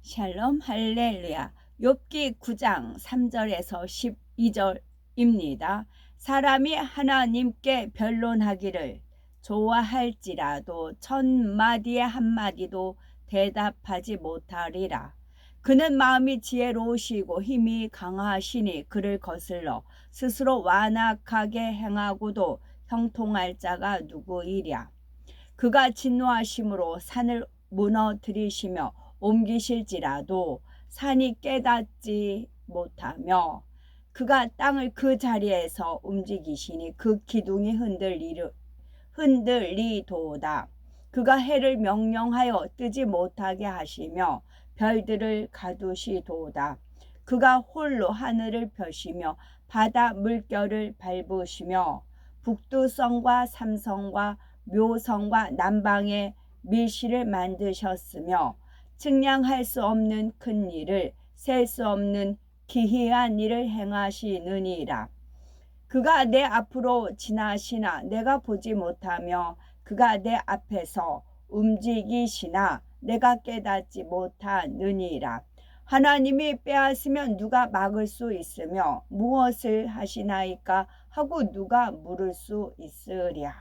샬롬 할렐루야. 욥기 9장 3절에서 12절입니다. 사람이 하나님께 변론하기를 좋아할지라도 1000마디에 한마디도 대답하지 못하리라. 그는 마음이 지혜로우시고 힘이 강하시니 그를 거슬러 스스로 완악하게 행하고도 형통할 자가 누구이랴. 그가 진노하심으로 산을 무너뜨리시며 옮기실지라도 산이 깨닫지 못하며 그가 땅을 그 자리에서 움직이시니 그 기둥이 흔들리도다. 그가 해를 명령하여 뜨지 못하게 하시며 별들을 가두시도다. 그가 홀로 하늘을 펴시며 바다 물결을 밟으시며 북두성과 삼성과 묘성과 남방의 밀실을 만드셨으며 측량할 수 없는 큰 일을 셀 수 없는 기이한 일을 행하시느니라. 그가 내 앞으로 지나시나 내가 보지 못하며 그가 내 앞에서 움직이시나 내가 깨닫지 못하느니라. 하나님이 빼앗으면 누가 막을 수 있으며 무엇을 하시나이까 하고 누가 물을 수 있으랴.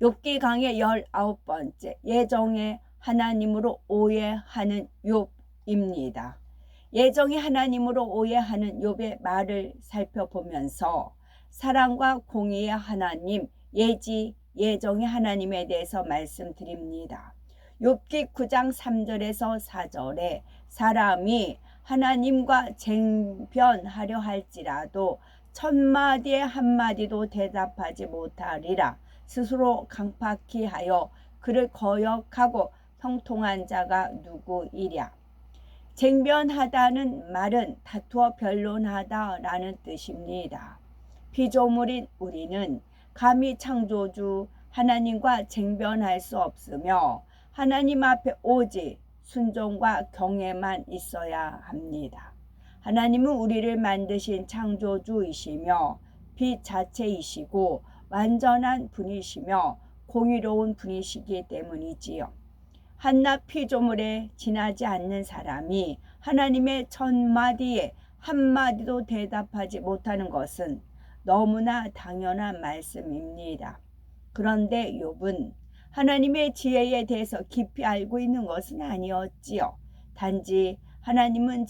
욥기 강의 19번째, 예정의 하나님으로 오해하는 욥입니다. 예정의 하나님으로 오해하는 욥의 말을 살펴보면서 사랑과 공의의 하나님, 예정의 하나님에 대해서 말씀드립니다. 욥기 9장 3절에서 4절에 사람이 하나님과 쟁변하려 할지라도 1000마디에 한마디도 대답하지 못하리라. 스스로 강팍히 하여 그를 거역하고 형통한 자가 누구이랴. 쟁변하다는 말은 다투어 변론하다라는 뜻입니다. 피조물인 우리는 감히 창조주 하나님과 쟁변할 수 없으며 하나님 앞에 오직 순종과 경외만 있어야 합니다. 하나님은 우리를 만드신 창조주이시며 빛 자체이시고 완전한 분이시며 공의로운 분이시기 때문이지요. 한낱 피조물에 지나지 않는 사람이 하나님의 1000마디에 한마디도 대답하지 못하는 것은 너무나 당연한 말씀입니다. 그런데 욥은 하나님의 지혜에 대해서 깊이 알고 있는 것은 아니었지요. 단지 하나님은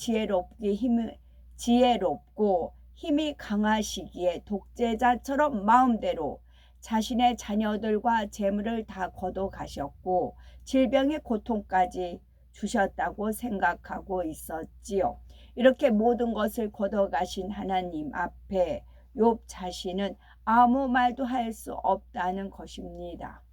지혜롭고 힘이 강하시기에 독재자처럼 마음대로 자신의 자녀들과 재물을 다 거둬 가셨고 질병의 고통까지 주셨다고 생각하고 있었지요. 이렇게 모든 것을 거둬 가신 하나님 앞에 욥 자신은 아무 말도 할 수 없다는 것입니다.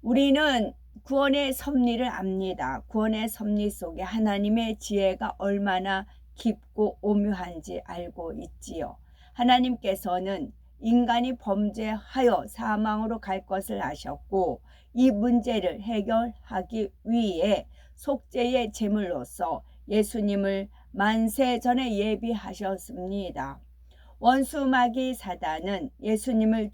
우리는 구원의 섭리를 압니다. 구원의 섭리 속에 하나님의 지혜가 얼마나 깊고 오묘한지 알고 있지요. 하나님께서는 인간이 범죄하여 사망으로 갈 것을 아셨고 이 문제를 해결하기 위해 속죄의 제물로서 예수님을 만세 전에 예비하셨습니다. 원수 마귀 사단은 예수님을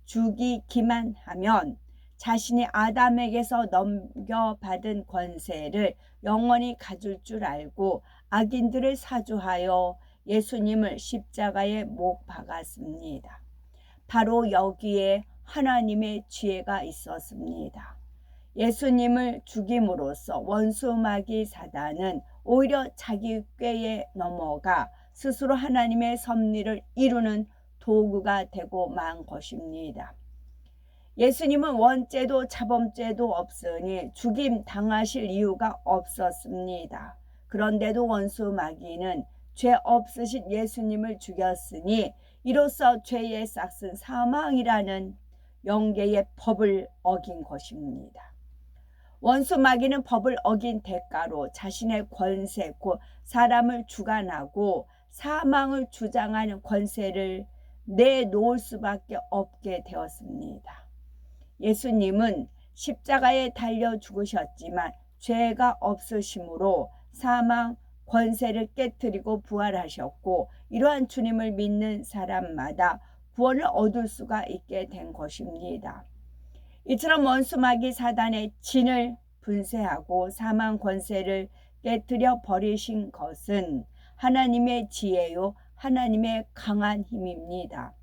죽이기만 하면 자신이 아담에게서 넘겨받은 권세를 영원히 가질 줄 알고 악인들을 사주하여 예수님을 십자가에 못 박았습니다. 바로 여기에 하나님의 지혜가 있었습니다. 예수님을 죽임으로써 원수 마귀 사단은 오히려 자기 꾀에 넘어가 스스로 하나님의 섭리를 이루는 도구가 되고 만 것입니다. 예수님은 원죄도 자범죄도 없으니 죽임 당하실 이유가 없었습니다. 그런데도 원수 마귀는 죄 없으신 예수님을 죽였으니 이로써 죄의 싹슨 사망이라는 영계의 법을 어긴 것입니다. 원수 마귀는 법을 어긴 대가로 자신의 권세 곧 사람을 주관하고 사망을 주장하는 권세를 내놓을 수밖에 없게 되었습니다. 예수님은 십자가에 달려 죽으셨지만 죄가 없으심으로 사망 권세를 깨뜨리고 부활하셨고 이러한 주님을 믿는 사람마다 구원을 얻을 수가 있게 된 것입니다. 이처럼 원수마귀 사단의 진을 분쇄하고 사망 권세를 깨뜨려 버리신 것은 하나님의 지혜요 하나님의 강한 힘입니다.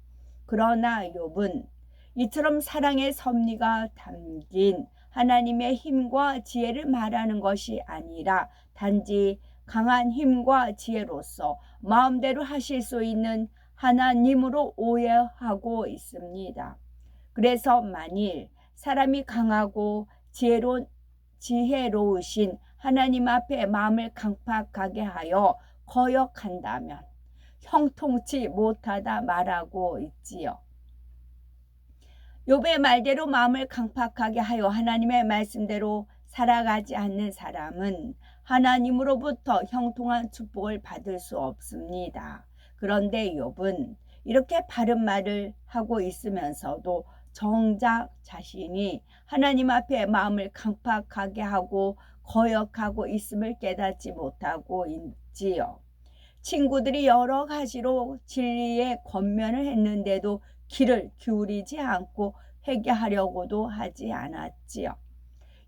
그러나 욥은 이처럼 사랑의 섭리가 담긴 하나님의 힘과 지혜를 말하는 것이 아니라 단지 강한 힘과 지혜로서 마음대로 하실 수 있는 하나님으로 오해하고 있습니다. 그래서 만일 사람이 강하고 지혜로우신 하나님 앞에 마음을 강팍하게 하여 거역한다면 형통치 못하다 말하고 있지요. 욥의 말대로 마음을 강팍하게 하여 하나님의 말씀대로 살아가지 않는 사람은 하나님으로부터 형통한 축복을 받을 수 없습니다. 그런데 욥은 이렇게 바른 말을 하고 있으면서도 정작 자신이 하나님 앞에 마음을 강팍하게 하고 거역하고 있음을 깨닫지 못하고 있지요. 친구들이 여러 가지로 진리에 권면을 했는데도 귀를 기울이지 않고 회개하려고도 하지 않았지요.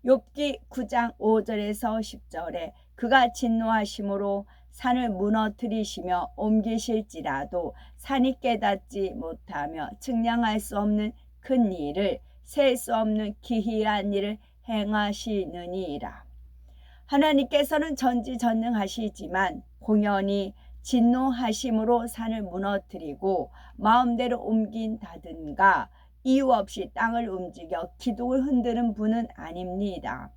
욥기 9장 5절에서 10절에 그가 진노하심으로 산을 무너뜨리시며 옮기실지라도 산이 깨닫지 못하며 측량할 수 없는 큰 일을 셀 수 없는 기이한 일을 행하시느니라. 하나님께서는 전지전능하시지만 공연히 진노하심으로 산을 무너뜨리고 마음대로 옮긴다든가 이유 없이 땅을 움직여 기둥을 흔드는 분은 아닙니다.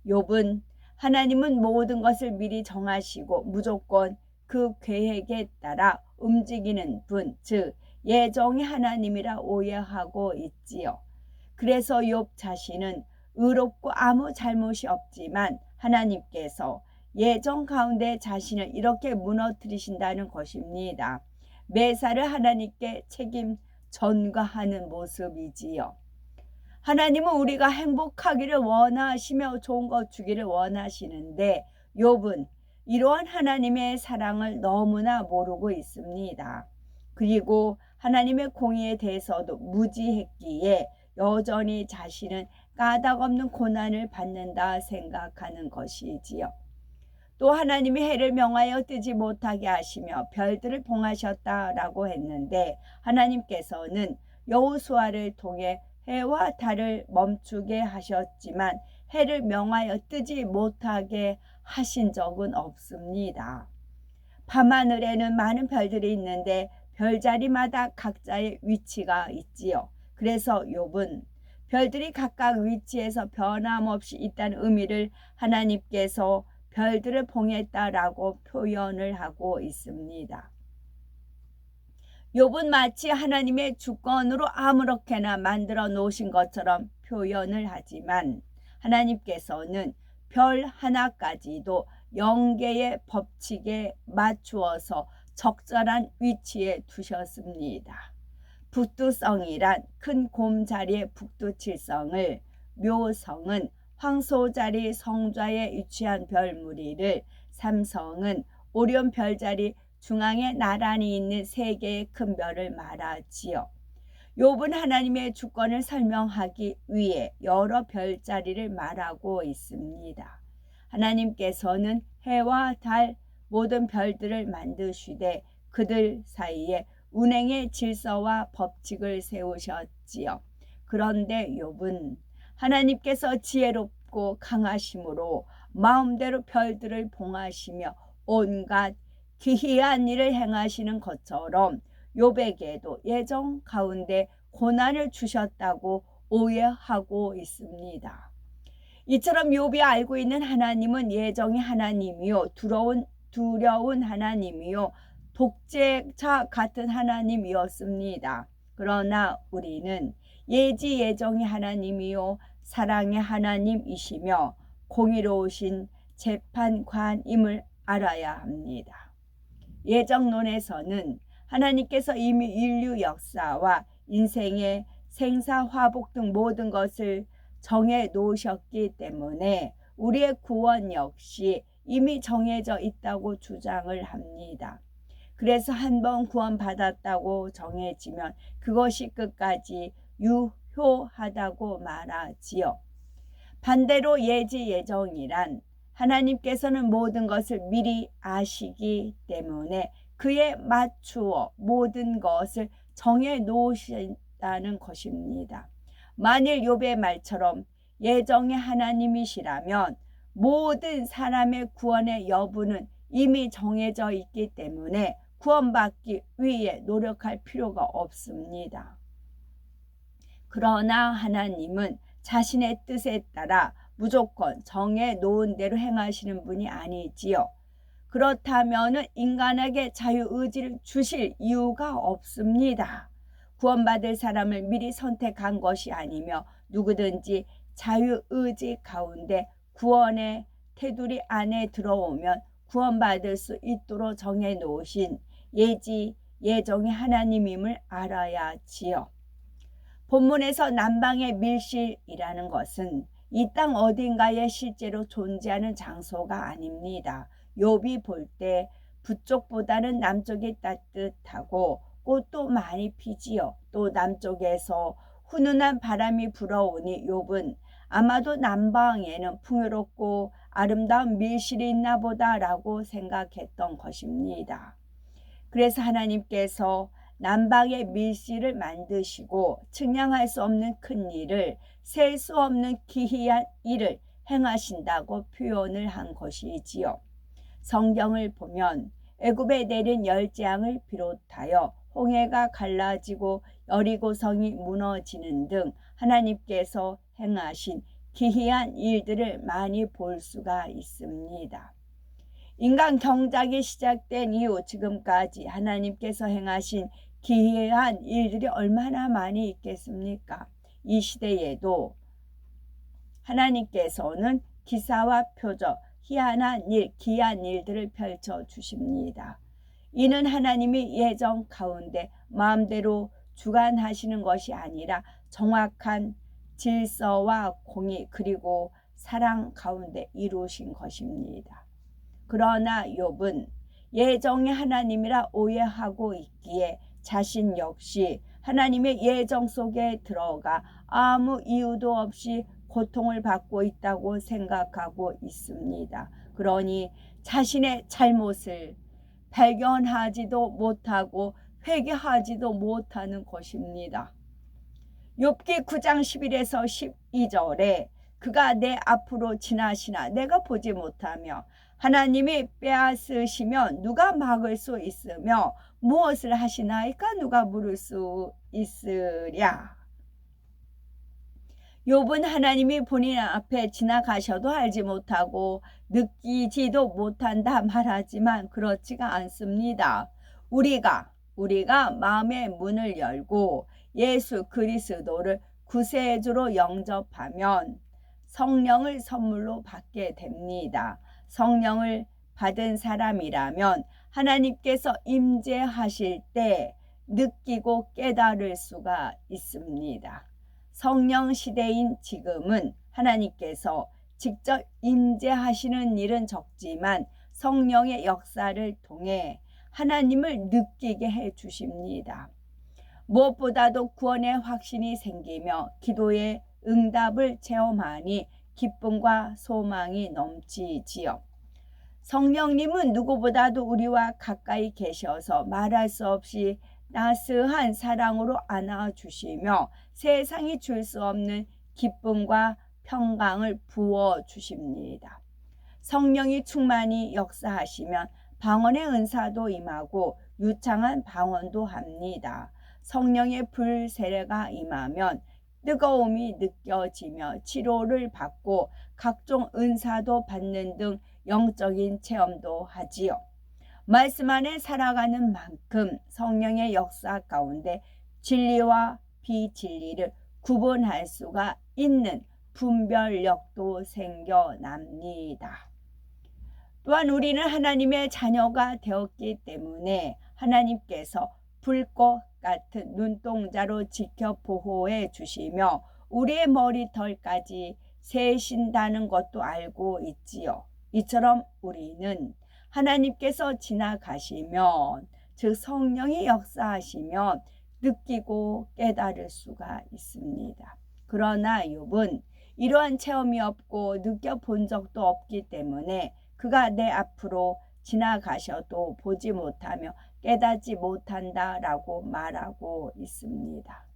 욥은 하나님은 모든 것을 미리 정하시고 무조건 그 계획에 따라 움직이는 분, 즉 예정의 하나님이라 오해하고 있지요. 그래서 욥 자신은 의롭고 아무 잘못이 없지만 하나님께서 예정 가운데 자신을 이렇게 무너뜨리신다는 것입니다. 매사를 하나님께 책임 전가하는 모습이지요. 하나님은 우리가 행복하기를 원하시며 좋은 것 주기를 원하시는데 욥은 이러한 하나님의 사랑을 너무나 모르고 있습니다. 그리고 하나님의 공의에 대해서도 무지했기에 여전히 자신은 까닭없는 고난을 받는다 생각하는 것이지요. 또 하나님이 해를 명하여 뜨지 못하게 하시며 별들을 봉하셨다라고 했는데 하나님께서는 여호수아를 통해 해와 달을 멈추게 하셨지만 해를 명하여 뜨지 못하게 하신 적은 없습니다. 밤하늘에는 많은 별들이 있는데 별자리마다 각자의 위치가 있지요. 그래서 욥은 별들이 각각 위치에서 변함없이 있다는 의미를 하나님께서 별들을 봉했다라고 표현을 하고 있습니다. 욥은 마치 하나님의 주권으로 아무렇게나 만들어 놓으신 것처럼 표현을 하지만 하나님께서는 별 하나까지도 영계의 법칙에 맞추어서 적절한 위치에 두셨습니다. 북두성이란 큰 곰 자리의 북두칠성을, 묘성은 황소자리 성좌에 위치한 별무리를, 삼성은 오리온 별자리 중앙에 나란히 있는 세 개의 큰 별을 말하지요. 욥은 하나님의 주권을 설명하기 위해 여러 별자리를 말하고 있습니다. 하나님께서는 해와 달 모든 별들을 만드시되 그들 사이에 운행의 질서와 법칙을 세우셨지요. 그런데 욥은 하나님께서 지혜롭고 강하심으로 마음대로 별들을 봉하시며 온갖 기이한 일을 행하시는 것처럼 욥에게도 예정 가운데 고난을 주셨다고 오해하고 있습니다. 이처럼 욥이 알고 있는 하나님은 예정의 하나님이요 두려운 하나님이요 독재자 같은 하나님이었습니다. 그러나 우리는 예정의 하나님이요 사랑의 하나님이시며 공의로우신 재판관임을 알아야 합니다. 예정론에서는 하나님께서 이미 인류 역사와 인생의 생사화복 등 모든 것을 정해 놓으셨기 때문에 우리의 구원 역시 이미 정해져 있다고 주장을 합니다. 그래서 한번 구원받았다고 정해지면 그것이 끝까지 표하다고 말하지요. 반대로 예지 예정이란 하나님께서는 모든 것을 미리 아시기 때문에 그에 맞추어 모든 것을 정해 놓으신다는 것입니다. 만일 욥의 말처럼 예정의 하나님이시라면 모든 사람의 구원의 여부는 이미 정해져 있기 때문에 구원받기 위해 노력할 필요가 없습니다. 그러나 하나님은 자신의 뜻에 따라 무조건 정해 놓은 대로 행하시는 분이 아니지요. 그렇다면 인간에게 자유의지를 주실 이유가 없습니다. 구원받을 사람을 미리 선택한 것이 아니며 누구든지 자유의지 가운데 구원의 테두리 안에 들어오면 구원받을 수 있도록 정해 놓으신 예지 예정의 하나님임을 알아야지요. 본문에서 남방의 밀실이라는 것은 이 땅 어딘가에 실제로 존재하는 장소가 아닙니다. 욥이 볼 때 북쪽보다는 남쪽이 따뜻하고 꽃도 많이 피지요. 또 남쪽에서 훈훈한 바람이 불어오니 욥은 아마도 남방에는 풍요롭고 아름다운 밀실이 있나 보다라고 생각했던 것입니다. 그래서 하나님께서 남방의 밀실을 만드시고 측량할 수 없는 큰 일을, 셀 수 없는 기이한 일을 행하신다고 표현을 한 것이지요. 성경을 보면 애굽에 내린 열재앙을 비롯하여 홍해가 갈라지고 여리고성이 무너지는 등 하나님께서 행하신 기이한 일들을 많이 볼 수가 있습니다. 인간 경작이 시작된 이후 지금까지 하나님께서 행하신 기이한 일들이 얼마나 많이 있겠습니까? 이 시대에도 하나님께서는 기사와 표적, 희한한 일, 기이한 일들을 펼쳐 주십니다. 이는 하나님이 예정 가운데 마음대로 주관하시는 것이 아니라 정확한 질서와 공의 그리고 사랑 가운데 이루신 것입니다. 그러나 욥은 예정의 하나님이라 오해하고 있기에 자신 역시 하나님의 예정 속에 들어가 아무 이유도 없이 고통을 받고 있다고 생각하고 있습니다. 그러니 자신의 잘못을 발견하지도 못하고 회개하지도 못하는 것입니다. 욥기 9장 11에서 12절에 그가 내 앞으로 지나시나 내가 보지 못하며 하나님이 빼앗으시면 누가 막을 수 있으며 무엇을 하시나이까 누가 물을 수 있으랴. 욥은 하나님이 본인 앞에 지나가셔도 알지 못하고 느끼지도 못한다 말하지만 그렇지가 않습니다. 우리가 마음의 문을 열고 예수 그리스도를 구세주로 영접하면 성령을 선물로 받게 됩니다. 성령을 받은 사람이라면 하나님께서 임재하실 때 느끼고 깨달을 수가 있습니다. 성령 시대인 지금은 하나님께서 직접 임재하시는 일은 적지만 성령의 역사를 통해 하나님을 느끼게 해 주십니다. 무엇보다도 구원의 확신이 생기며 기도의 응답을 체험하니 기쁨과 소망이 넘치지요. 성령님은 누구보다도 우리와 가까이 계셔서 말할 수 없이 나스한 사랑으로 안아주시며 세상이 줄 수 없는 기쁨과 평강을 부어주십니다. 성령이 충만히 역사하시면 방언의 은사도 임하고 유창한 방언도 합니다. 성령의 불세례가 임하면 뜨거움이 느껴지며 치료를 받고 각종 은사도 받는 등 영적인 체험도 하지요. 말씀 안에 살아가는 만큼 성령의 역사 가운데 진리와 비진리를 구분할 수가 있는 분별력도 생겨납니다. 또한 우리는 하나님의 자녀가 되었기 때문에 하나님께서 불꽃 같은 눈동자로 지켜 보호해 주시며 우리의 머리털까지 세신다는 것도 알고 있지요. 이처럼 우리는 하나님께서 지나가시면 즉 성령이 역사하시면 느끼고 깨달을 수가 있습니다. 그러나 욥은 이러한 체험이 없고 느껴본 적도 없기 때문에 그가 내 앞으로 지나가셔도 보지 못하며 깨닫지 못한다라고 말하고 있습니다.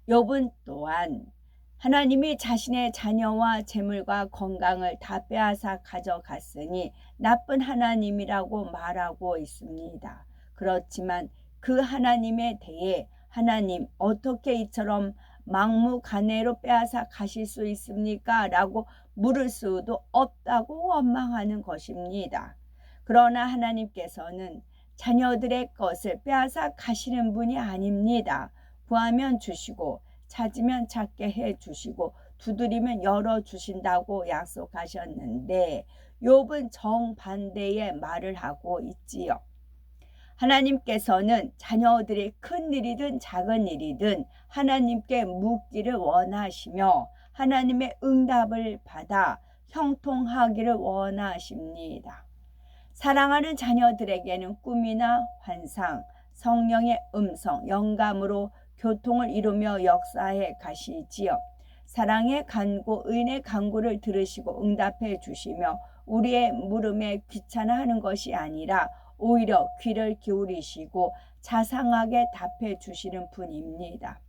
욥은 또한 하나님이 자신의 자녀와 재물과 건강을 다 빼앗아 가져갔으니 나쁜 하나님이라고 말하고 있습니다. 그렇지만 그 하나님에 대해 하나님 어떻게 이처럼 막무가내로 빼앗아 가실 수 있습니까? 라고 물을 수도 없다고 원망하는 것입니다. 그러나 하나님께서는 자녀들의 것을 빼앗아 가시는 분이 아닙니다. 구하면 주시고 찾으면 찾게 해 주시고 두드리면 열어 주신다고 약속하셨는데 욥은 정반대의 말을 하고 있지요. 하나님께서는 자녀들이 큰 일이든 작은 일이든 하나님께 묻기를 원하시며 하나님의 응답을 받아 형통하기를 원하십니다. 사랑하는 자녀들에게는 꿈이나 환상, 성령의 음성, 영감으로 교통을 이루며 역사해 가시지요. 사랑의 간구, 의인의 간구를 들으시고 응답해 주시며 우리의 물음에 귀찮아하는 것이 아니라 오히려 귀를 기울이시고 자상하게 답해 주시는 분입니다.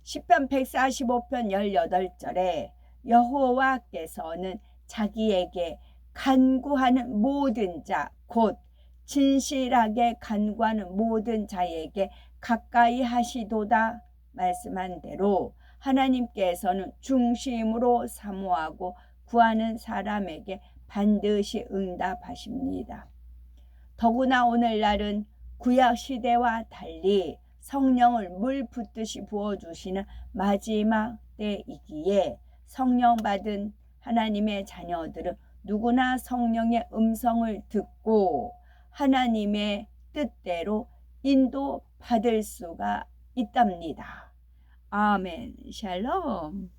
시편 145편 18절에 여호와께서는 자기에게 간구하는 모든 자, 곧 진실하게 간구하는 모든 자에게 가까이 하시도다 말씀한 대로 하나님께서는 중심으로 사모하고 구하는 사람에게 반드시 응답하십니다. 더구나 오늘날은 구약 시대와 달리 성령을 물 붓듯이 부어주시는 마지막 때이기에 성령 받은 하나님의 자녀들은 누구나 성령의 음성을 듣고 하나님의 뜻대로 인도받을 수가 있답니다. 아멘. 샬롬.